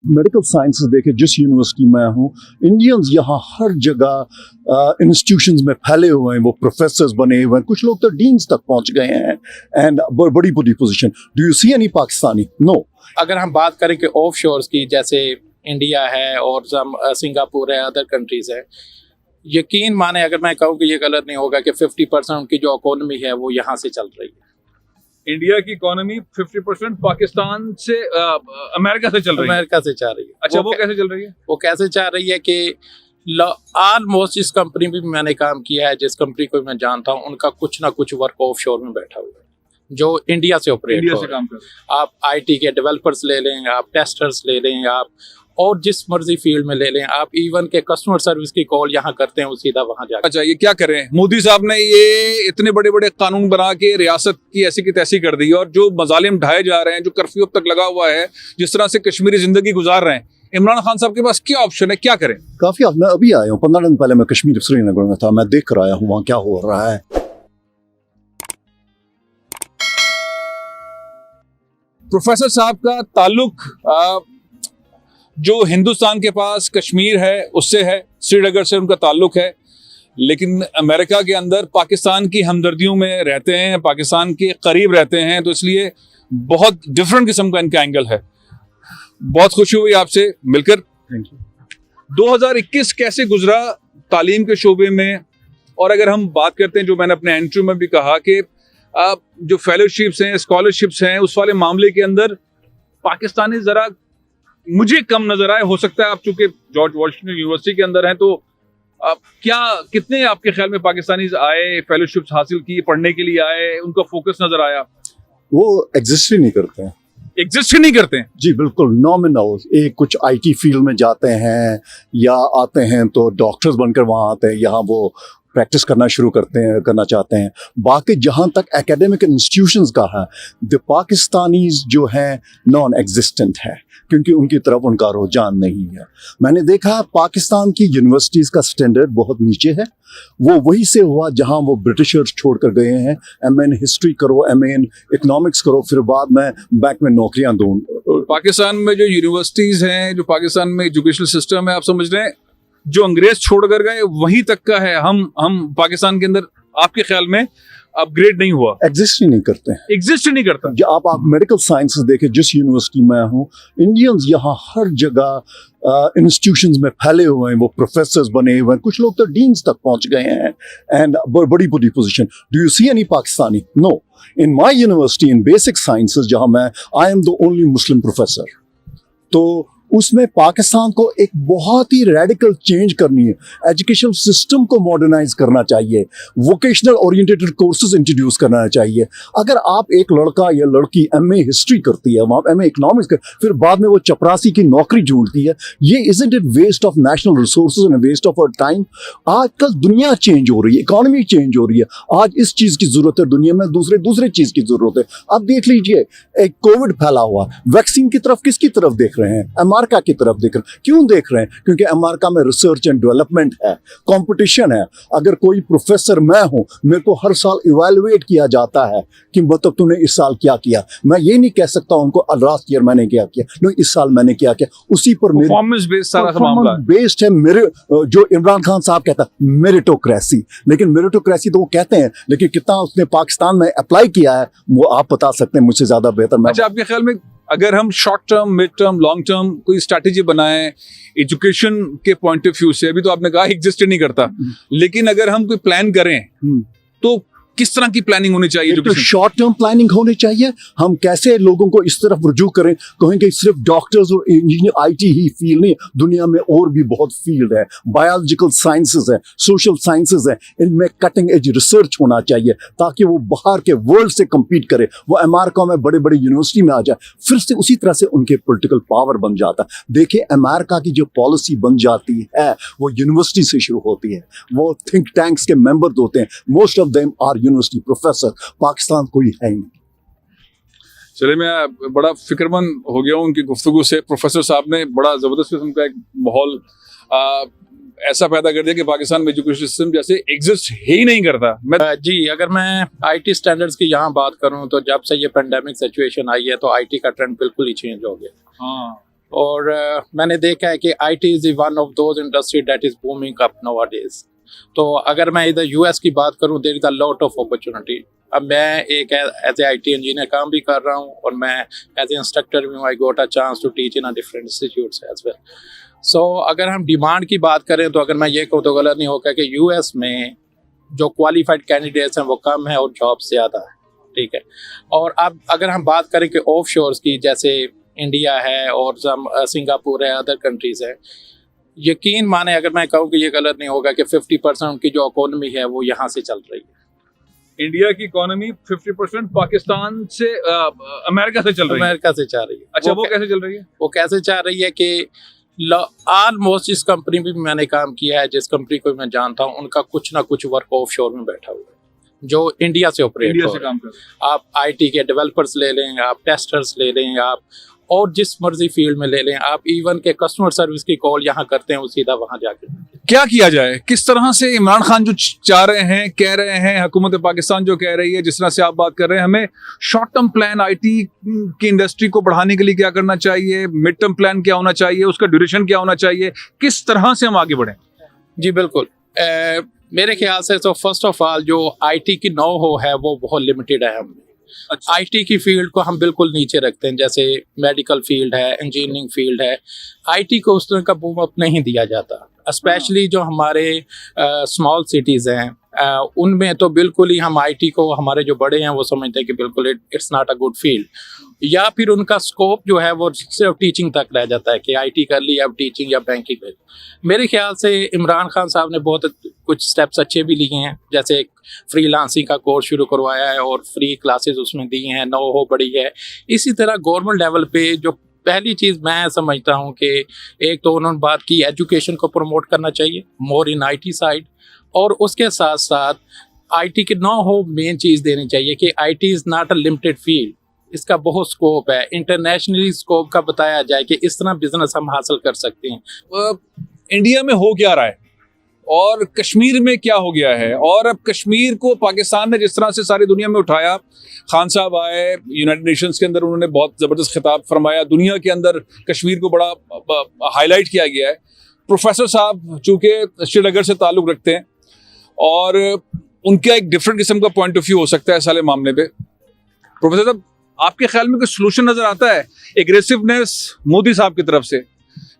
Medical sciences देखें, जिस university में हूँ, इंडियंस यहाँ हर जगह इंस्टीट्यूशंस में फैले हुए हैं, वो प्रोफेसर्स बने हुए हैं, कुछ लोग तो डीन्स तक पहुँच गए हैं एंड बड़ी बड़ी position. Do you see any Pakistani? No. अगर हम बात करें कि ऑफ शोर्स की, जैसे इंडिया है और सिंगापुर है, अदर कंट्रीज है, यकीन माने अगर मैं कहूँ कि ये गलत नहीं होगा कि 50% उनकी जो इकोनॉमी है वो यहाँ से चल रही है। इंडिया की इकोनॉमी 50% पाकिस्तान से अमेरिका से चल रही है। अमेरिका से चल रही है। अच्छा, वो कैसे चल रही है? वो कैसे चल रही है कि ऑलमोस्ट जिस कंपनी में भी मैंने काम किया है, जिस कंपनी को मैं जानता हूँ, उनका कुछ ना कुछ वर्क ऑफ शोर में बैठा हुआ है जो इंडिया से ऑपरेट इंडिया से काम कर रहे हैं। आप आईटी के डेवलपर्स ले लें, आप टेस्टर्स ले लें, आप और जिस मर्जी फील्ड में ले लें, आप इवन के कस्टमर सर्विस की कॉल यहाँ करते हैं, वो सीधा वहाँ जाकर। अच्छा, ये क्या करें? मोदी साहब ने ये इतने बड़े बड़े कानून बना के रियासत की ऐसी की तैसी कर दी, और जो मजालिम ढाए जा रहे हैं, जो कर्फ्यू अब तक लगा हुआ है, जिस तरह से कश्मीरी जिंदगी गुजार रहे हैं, इमरान खान साहब के पास क्या ऑप्शन है, क्या करें? काफी, मैं अभी आया हूँ, 15 दिन पहले मैं कश्मीर श्रीनगर में था, मैं देख कर आया हूँ वहाँ क्या हो रहा है। प्रोफेसर साहब का ताल्लुक जो हिंदुस्तान के पास कश्मीर है उससे है, श्रीनगर से उनका ताल्लुक है, लेकिन अमेरिका के अंदर पाकिस्तान की हमदर्दियों में रहते हैं, पाकिस्तान के करीब रहते हैं, तो इसलिए बहुत डिफरेंट किस्म का इनका एंगल है। बहुत खुशी हुई आपसे मिलकर। Thank you. 2021 कैसे गुजरा तालीम के शोबे में? और अगर हम बात करते हैं, जो मैंने अपने एंट्री में भी कहा कि जो फेलोशिप्स हैं, स्कॉलरशिप्स हैं, उस वाले मामले के अंदर पाकिस्तानी जरा मुझे कम नजर आए। हो सकता है आप चूंकि जॉर्ज वॉशिंगटन यूनिवर्सिटी के अंदर हैं, तो क्या कितने आपके ख्याल में पाकिस्तानी आए, फेलोशिप्स हासिल की, पढ़ने के लिए आए, उनका फोकस नजर आया? वो एग्जिस्ट ही नहीं करते हैं। एग्जिस्ट ही नहीं करते हैं? जी बिल्कुल, नॉमिनल। एक कुछ आईटी फील्ड में जाते हैं या आते हैं तो डॉक्टर्स बनकर वहाँ आते हैं, यहाँ वो प्रैक्टिस करना शुरू करना चाहते हैं। बाकी जहाँ तक एकेडमिक इंस्टीट्यूशंस का है, द पाकिस्तानीज जो हैं नॉन एग्जिस्टेंट है, क्योंकि उनकी तरफ उनका रुझान नहीं है। मैंने देखा पाकिस्तान की यूनिवर्सिटीज़ का स्टैंडर्ड बहुत नीचे है। वो वहीं से हुआ जहाँ वो ब्रिटिशर्स छोड़ कर गए हैं। एमए इन हिस्ट्री करो, एमए इन इकोनॉमिक्स करो, फिर बाद में बैंक में नौकरियाँ दो। पाकिस्तान में जो यूनिवर्सिटीज़ हैं, जो पाकिस्तान में एजुकेशनल सिस्टम है, आप समझ रहे हैं जो अंग्रेज छोड़ कर गए वहीं तक का है। हम पाकिस्तान के अंदर आपके ख्याल में अपग्रेड नहीं हुआ? एग्जिस्ट ही नहीं करते हैं। एग्जिस्ट ही नहीं करता। आप मेडिकल साइंसेस देखें, जिस यूनिवर्सिटी में हूँ, इंडियंस यहाँ हर जगह इंस्टीट्यूशंस में फैले हुए हैं, वो प्रोफेसर्स बने हुए हैं, कुछ लोग तो डीन्स तक पहुँच गए हैं एंड बड़ी बड़ी position. Do you see any Pakistani? No. In my university in basic sciences, जहाँ मैं I am the only Muslim professor, तो उसमें पाकिस्तान को एक बहुत ही रेडिकल चेंज करनी है। एजुकेशन सिस्टम को मॉडर्नाइज करना चाहिए, वोकेशनल ओरिएंटेड कोर्सेज इंट्रोड्यूस करना चाहिए। अगर आप एक लड़का या लड़की एमए हिस्ट्री करती है, वहाँ एमए इकोनॉमिक्स कर, फिर बाद में वो चपरासी की नौकरी ढूंढती है, ये isn't it waste of national resources and waste of our time? आजकल दुनिया चेंज हो रही है, इकोनॉमी चेंज हो रही है, आज इस चीज़ की ज़रूरत है, दुनिया में दूसरे चीज़ की ज़रूरत है। अब देख लीजिए, एक कोविड फैला हुआ, वैक्सीन की तरफ किसकी तरफ देख रहे हैं? अमेरिका की तरफ देख रहे हैं। क्यों देख रहे हैं? क्योंकि अमेरिका में रिसर्च एंड डेवलपमेंट है, कंपटीशन है। अगर कोई प्रोफेसर मैं हूं, मेरे को हर साल इवैल्यूएट किया जाता है कि मतलब तूने इस साल क्या किया। मैं ये नहीं कह सकता उनको लास्ट ईयर मैंने क्या किया, नहीं इस साल मैंने क्या किया। उसी पर परफॉर्मेंस बेस्ड सारा मामला बेस्ड है। मेरे जो इमरान खान साहब कहता है मेरिटोक्रेसी, लेकिन मेरिटोक्रेसी तो वो कहते हैं, लेकिन कितना उसने पाकिस्तान में अप्लाई किया है वो आप बता सकते हैं मुझसे ज्यादा बेहतर। अच्छा, आपके ख्याल में अगर हम short term, mid term, long term कोई स्ट्रैटेजी बनाएं एजुकेशन के पॉइंट ऑफ व्यू से, अभी तो आपने कहा एग्जिस्ट नहीं करता, लेकिन अगर हम कोई प्लान करें तो किस तरह की प्लानिंग होनी चाहिए? तो शॉर्ट टर्म प्लानिंग होनी चाहिए। हम कैसे लोगों को इस तरफ रुजू करें, कहेंगे सिर्फ डॉक्टर्स और इंजीनियर आईटी ही फील्ड नहीं, दुनिया में और भी बहुत फील्ड है, बायोलॉजिकल साइंसेस है, सोशल साइंसेस है, इनमें कटिंग एज रिसर्च होना चाहिए ताकि वो बाहर के वर्ल्ड से कम्पीट करे। वो अमेरिका में बड़े बड़े यूनिवर्सिटी में आ जाए, फिर से उसी तरह से उनके पॉलिटिकल पावर बन जाता है। देखिए अमेरिका की जो पॉलिसी बन जाती है वो यूनिवर्सिटी से शुरू होती है, वो थिंक टैंक्स के मेंबर्स होते हैं, most of them are university professor. Pakistan कोई है नहीं। चलिए, मैं बड़ा फिक्रमंद हो गया हूँ उनकी गुफ्तगू से। प्रोफेसर साहब ने बड़ा ज़बरदस्त किस्म का एक माहौल ऐसा पैदा कर दिया कि पाकिस्तान में एजुकेशन सिस्टम जैसे एग्जिस्ट ही नहीं करता। जी, अगर मैं आईटी स्टैंडर्ड्स की यहाँ बात करूँ तो जब से ये पेंडेमिक सिचुएशन आई है तो आईटी का ट्रेंड बिल्कुल ही चेंज हो गया। हाँ, और मैंने देखा है कि IT is one of those industry that is booming up nowadays. तो अगर मैं इधर यूएस की बात करूं, there is a lot of opportunity. अब मैं एक एज ए आईटी इंजीनियर काम भी कर रहा हूं और मैं एज ए इंस्ट्रक्टर भी हूं। I got a chance to teach in a different institutes as well. So अगर हम डिमांड की बात करें तो अगर मैं ये कहूँ तो गलत नहीं होगा कि यूएस में जो क्वालिफाइड कैंडिडेट्स हैं वो कम है और जॉब ज़्यादा है, ठीक है। और अब अगर हम बात करें कि ऑफ शोर्स की, जैसे इंडिया है और सिंगापुर है, अदर कंट्रीज़ है, यकीन माने अगर मैं कहूँ कि ये गलत नहीं होगा कि 50% उनकी जो इकोनॉमी है वो यहाँ से चल रही है। इंडिया की इकोनॉमी 50% पाकिस्तान से अमेरिका से चल रही है। अमेरिका से चल रही है। अच्छा, वो कैसे चल रही है? वो कैसे चल रही है कि ऑलमोस्ट जिस कंपनी में भी मैंने काम किया है, जिस कंपनी को मैं जानता हूँ, उनका कुछ ना कुछ वर्क ऑफ शोर में बैठा हुआ है जो इंडिया से ऑपरेट इंडिया हो से रहा है। काम कर रहे हैं। आप आईटी के डेवलपर्स ले लें, आप टेस्टर्स ले लें, आप और जिस मर्जी फील्ड में ले लें, आप इवन के कस्टमर सर्विस की कॉल यहाँ करते हैं वो सीधा वहाँ जाके। क्या किया जाए? किस तरह से इमरान खान जो चाह रहे हैं, कह रहे हैं, हुकूमत पाकिस्तान जो कह रही है, जिस तरह से आप बात कर रहे हैं, हमें शॉर्ट टर्म प्लान आईटी की इंडस्ट्री को बढ़ाने के लिए क्या करना चाहिए, मिड टर्म प्लान क्या होना चाहिए, उसका ड्यूरेशन क्या होना चाहिए, किस तरह से हम आगे बढ़ें? जी बिल्कुल। मेरे ख्याल से तो फर्स्ट ऑफ ऑल जो आईटी की नो हो है वो बहुत लिमिटेड है हमें। अच्छा। आईटी की फील्ड को हम बिल्कुल नीचे रखते हैं, जैसे मेडिकल फील्ड है, इंजीनियरिंग फील्ड है, आईटी को उस तरह का बूम अप नहीं दिया जाता। स्पेशली जो हमारे स्मॉल सिटीज़ हैं उनमें तो बिल्कुल ही हम आईटी को, हमारे जो बड़े हैं वो समझते हैं कि बिल्कुल it's not a good field, या फिर उनका स्कोप जो है वो सिर्फ टीचिंग तक रह जाता है कि आईटी कर ली अब टीचिंग या बैंकिंग कर। मेरे ख्याल से इमरान खान साहब ने बहुत कुछ स्टेप्स अच्छे भी लिए हैं, जैसे फ्रीलांसिंग का कोर्स शुरू करवाया है और फ्री क्लासेस उसमें दी हैं, नो हो बड़ी है। इसी तरह गवर्नमेंट लेवल पे जो पहली चीज़ मैं समझता हूँ कि एक तो उन्होंने बात की एजुकेशन को प्रमोट करना चाहिए मोर इन आईटी साइड, और उसके साथ साथ आईटी की नो हो मेन चीज़ देनी चाहिए कि IT is not a limited field, इसका बहुत स्कोप है, इंटरनेशनली स्कोप का बताया जाए कि इस तरह बिजनेस हम हासिल कर सकते हैं। इंडिया में हो क्या रहा है और कश्मीर में क्या हो गया है, और अब कश्मीर को पाकिस्तान ने जिस तरह से सारी दुनिया में उठाया, खान साहब आए यूनाइटेड नेशंस के अंदर, उन्होंने बहुत ज़बरदस्त खिताब फरमाया, दुनिया के अंदर कश्मीर को बड़ा हाईलाइट किया गया है। प्रोफेसर साहब चूँकि श्रीनगर से ताल्लुक़ रखते हैं और उनका एक डिफरेंट किस्म का पॉइंट ऑफ व्यू हो सकता है सारे मामले पे। प्रोफेसर साहब, आपके ख्याल में कोई सोल्यूशन नज़र आता है? एग्रेसिवनेस मोदी साहब की तरफ से,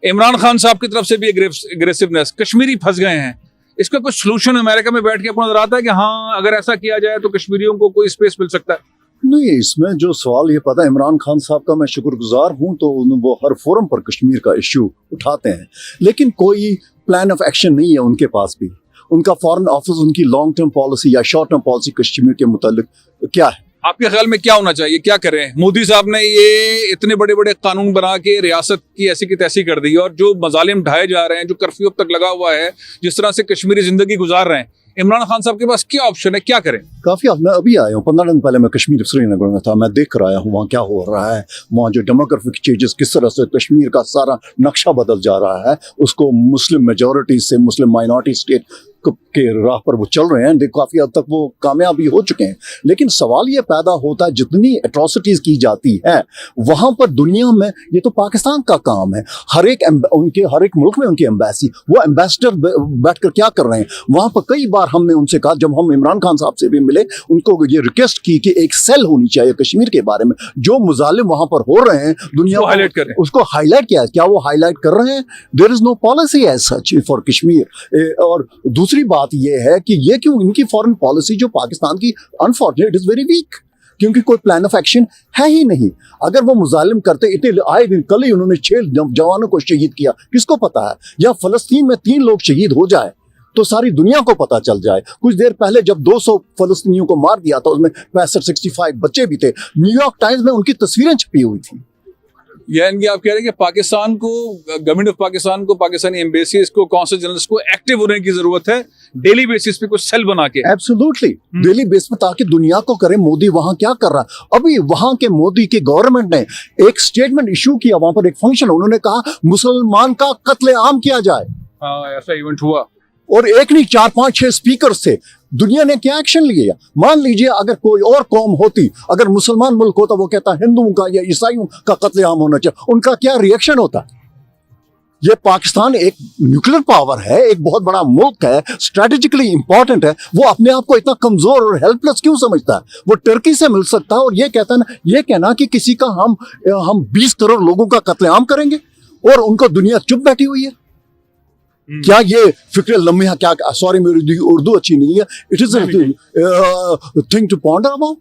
इमरान खान साहब की तरफ से भी एग्रेसिवनेस, कश्मीरी फंस गए हैं, इसका कोई सोल्यूशन अमेरिका में बैठ के आपको नजर आता है कि हाँ अगर ऐसा किया जाए तो कश्मीरियों को कोई स्पेस मिल सकता है? नहीं, इसमें जो सवाल ये पता है, इमरान खान साहब का मैं शुक्रगुजार हूं, तो वो हर फोरम पर कश्मीर का इश्यू उठाते हैं, लेकिन कोई प्लान ऑफ एक्शन नहीं है उनके पास भी। उनका फॉरेन ऑफिस, उनकी लॉन्ग टर्म पॉलिसी या शॉर्ट टर्म पॉलिसी कश्मीर के मुतालिक क्या है? आपके ख्याल में क्या होना चाहिए, क्या करें? मोदी साहब ने ये इतने बड़े बड़े कानून बना के रियासत की ऐसी की तैसी कर दी, और जो मजालिम ढाए जा रहे हैं, जो कर्फ्यू अब तक लगा हुआ है, जिस तरह से कश्मीरी जिंदगी गुजार रहे हैं, इमरान खान साहब के पास क्या ऑप्शन है, क्या करें? काफ़ी, मैं अभी आया हूँ, 15 दिन पहले मैं कश्मीर श्रीनगर में था, मैं देख कर आया हूँ वहाँ क्या हो रहा है, वहाँ जो डेमोग्राफिक चेंजेस, किस तरह से कश्मीर का सारा नक्शा बदल जा रहा है, उसको मुस्लिम मेजॉरिटी से मुस्लिम माइनॉरिटी स्टेट के राह पर वो चल रहे हैं, काफ़ी हद तक वो कामयाबी हो चुके हैं। लेकिन सवाल ये पैदा होता है, जितनी एट्रोसिटीज़ की जाती है वहाँ पर दुनिया में, ये तो पाकिस्तान का काम है, हर एक मुल्क में उनकी एम्बेसी, वो एम्बेसडर बैठकर क्या कर रहे हैं वहाँ पर। कई बार हमने उनसे कहा, जब हम इमरान खान साहब से भी मिले, उनको ये रिक्वेस्ट की कि एक सेल होनी चाहिए कश्मीर के बारे में, जो मुजालिम वहाँ पर हो रहे हैं दुनिया हाईलाइट करें, उसको हाईलाइट किया। क्या वो हाईलाइट कर रहे हैं? There is no policy as such for Kashmir. और दूसरी बात यह है कि ये क्यों इनकी फॉरेन पॉलिसी जो पाकिस्तान की अनफॉर्चुनेट इज वेरी वीक, क्योंकि कोई प्लान ऑफ एक्शन है ही नहीं। अगर वो मुजालिम करते, इतने आए दिन, कल ही उन्होंने 6 जवानों को शहीद किया, किसको पता है? या फलस्तीन में 3 लोग शहीद हो जाए तो सारी दुनिया को पता चल जाए। कुछ देर पहले जब 200 फलस्तीनियों को मार दिया था, उसमें 65 बच्चे भी थे, न्यूयॉर्क टाइम्स में उनकी तस्वीरें छपी हुई थी। यानी आप कह रहे हैं कि पाकिस्तान को, गवर्नमेंट ऑफ पाकिस्तान को, पाकिस्तानी एम्बेसी को, कौंसल जनरल्स को एक्टिव होने की जरूरत है, डेली बेसिस पे कुछ सेल बना के। एब्सोल्युटली, डेली बेस पे, ताकि दुनिया को करे मोदी वहां क्या कर रहा है। अभी वहां के मोदी के गवर्नमेंट ने एक स्टेटमेंट इशू किया, वहां पर एक फंक्शन, उन्होंने कहा मुसलमान का कत्लेआम किया जाए। हाँ, ऐसा इवेंट हुआ, और एक नहीं, 4, 5, 6 स्पीकर थे। दुनिया ने क्या एक्शन लिया? मान लीजिए अगर कोई और कौम होती, अगर मुसलमान मुल्क होता, वो कहता हिंदुओं का या ईसाइयों का कत्लेआम होना चाहिए, उनका क्या रिएक्शन होता? ये पाकिस्तान एक न्यूक्लियर पावर है, एक बहुत बड़ा मुल्क है, स्ट्रेटेजिकली इंपॉर्टेंट है, वो अपने आप को इतना कमजोर और हेल्पलेस क्यों समझता है? वो टर्की से मिल सकता है और ये कहता है ना, ये कहना कि किसी का हम 20 करोड़ लोगों का कत्लेआम करेंगे और उनको दुनिया चुप बैठी हुई है। क्या ये फिक्र लम्हा, क्या, सॉरी मेरी उर्दू अच्छी नहीं है, it is thing to ponder about.